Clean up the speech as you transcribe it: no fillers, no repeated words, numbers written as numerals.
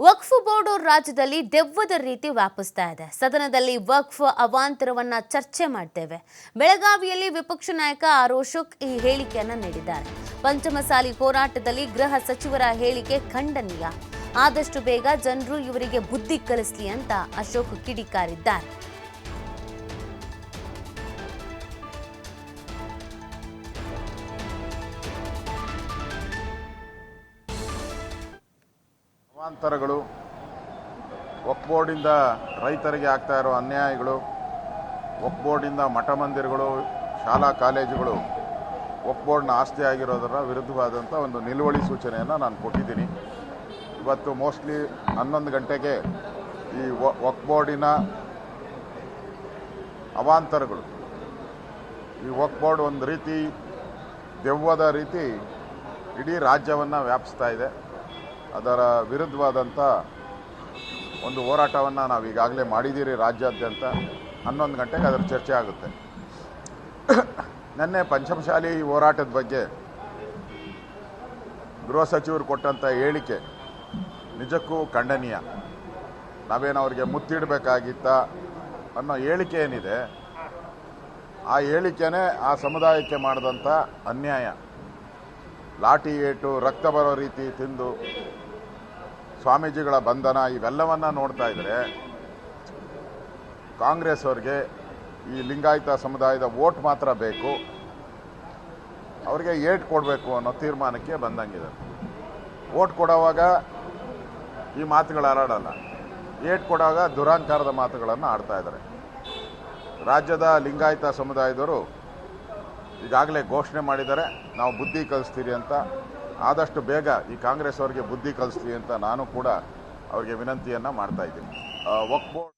ವಕ್ಫ್ board ರಾಜ್ಯದಲ್ಲಿ ದೆವ್ವದ ರೀತಿ ವ್ಯಾಪಿಸ್ತಾ ಇದೆ. ಸದನದಲ್ಲಿ ವಕ್ಫ್ ಅವಾಂತರವನ್ನ ಚರ್ಚೆ ಮಾಡ್ತೇವೆ. ಬೆಳಗಾವಿಯಲ್ಲಿ ವಿಪಕ್ಷ ನಾಯಕ ಆರ್ ಅಶೋಕ್ ಈ ಹೇಳಿಕೆಯನ್ನ ನೀಡಿದ್ದಾರೆ. ಪಂಚಮಸಾಲಿ ಹೋರಾಟದಲ್ಲಿ ಗೃಹ ಸಚಿವರ ಹೇಳಿಕೆ ಖಂಡನೀಯ. ಆದಷ್ಟು ಬೇಗ ಜನರು ಇವರಿಗೆ ಬುದ್ಧಿ ಕಲಿಸಲಿ ಅಂತ ಅಶೋಕ್ ಕಿಡಿಕಾರಿದ್ದಾರೆ. ಅವಾಂತರಗಳು, ವಕ್ಫ್ ಬೋರ್ಡಿಂದ ರೈತರಿಗೆ ಆಗ್ತಾ ಇರೋ ಅನ್ಯಾಯಗಳು, ವಕ್ಫ್ ಬೋರ್ಡಿಂದ ಮಠ ಮಂದಿರಗಳು, ಶಾಲಾ ಕಾಲೇಜುಗಳು ವಕ್ಫ್ ಬೋರ್ಡ್ನ ಆಸ್ತಿ ಆಗಿರೋದರ ವಿರುದ್ಧವಾದಂಥ ಒಂದು ನಿಲುವಳಿ ಸೂಚನೆಯನ್ನು ನಾನು ಕೊಟ್ಟಿದ್ದೀನಿ. ಇವತ್ತು ಮೋಸ್ಟ್ಲಿ 11 ಗಂಟೆಗೆ ಈ ವಕ್ಫ್ ಬೋರ್ಡಿನ ಅವಾಂತರಗಳು, ಈ ವಕ್ಫ್ ಬೋರ್ಡ್ ಒಂದು ರೀತಿ ದೆವ್ವದ ರೀತಿ ಇಡೀ ರಾಜ್ಯವನ್ನು ವ್ಯಾಪಿಸ್ತಾ ಇದೆ. ಅದರ ವಿರುದ್ಧವಾದಂಥ ಒಂದು ಹೋರಾಟವನ್ನು ನಾವು ಈಗಾಗಲೇ ಮಾಡಿದ್ದೀರಿ ರಾಜ್ಯಾದ್ಯಂತ. 11 ಗಂಟೆಗೆ ಅದರ ಚರ್ಚೆ ಆಗುತ್ತೆ. ನಿನ್ನೆ ಪಂಚಮಸಾಲಿ ಹೋರಾಟದ ಬಗ್ಗೆ ಗೃಹ ಸಚಿವರು ಕೊಟ್ಟಂಥ ಹೇಳಿಕೆ ನಿಜಕ್ಕೂ ಖಂಡನೀಯ. ನಾವೇನು ಅವ್ರಿಗೆ ಮುತ್ತಿಡಬೇಕಾಗಿತ್ತ ಅನ್ನೋ ಹೇಳಿಕೆ ಏನಿದೆ, ಆ ಹೇಳಿಕೆನೇ ಆ ಸಮುದಾಯಕ್ಕೆ ಮಾಡಿದಂಥ ಅನ್ಯಾಯ. ಲಾಠಿ ಏಟು, ರಕ್ತ ಬರೋ ರೀತಿ ತಿಂದು ಸ್ವಾಮೀಜಿಗಳ ಬಂಧನ ಇವೆಲ್ಲವನ್ನ ನೋಡ್ತಾ ಇದ್ರೆ ಕಾಂಗ್ರೆಸ್ ಅವ್ರಿಗೆ ಈ ಲಿಂಗಾಯತ ಸಮುದಾಯದ ವೋಟ್ ಮಾತ್ರ ಬೇಕು, ಅವ್ರಿಗೆ ಏಟ್ ಕೊಡಬೇಕು ಅನ್ನೋ ತೀರ್ಮಾನಕ್ಕೆ ಬಂದಂಗಿದೆ. ವೋಟ್ ಕೊಡೋವಾಗ ಈ ಮಾತುಗಳು ಹರಡಲ್ಲ, ಏಟ್ ಕೊಡುವಾಗ ದುರಾಂಕಾರದ ಮಾತುಗಳನ್ನು ಆಡ್ತಾ ಇದ್ದಾರೆ. ರಾಜ್ಯದ ಲಿಂಗಾಯತ ಸಮುದಾಯದವರು ಈಗಾಗಲೇ ಘೋಷಣೆ ಮಾಡಿದ್ದಾರೆ, ನಾವು ಬುದ್ಧಿ ಕಲಿಸ್ತೀರಿ ಅಂತ. ಆದಷ್ಟು ಬೇಗ ಈ ಕಾಂಗ್ರೆಸ್ ಅವರಿಗೆ ಬುದ್ಧಿ ಕಲಿಸ್ತೀವಿ ಅಂತ ನಾನು ಕೂಡ ಅವರಿಗೆ ವಿನಂತಿಯನ್ನು ಮಾಡ್ತಾ ಇದ್ದೀನಿ. ವಕ್ಫ್ ಬೋರ್ಡ್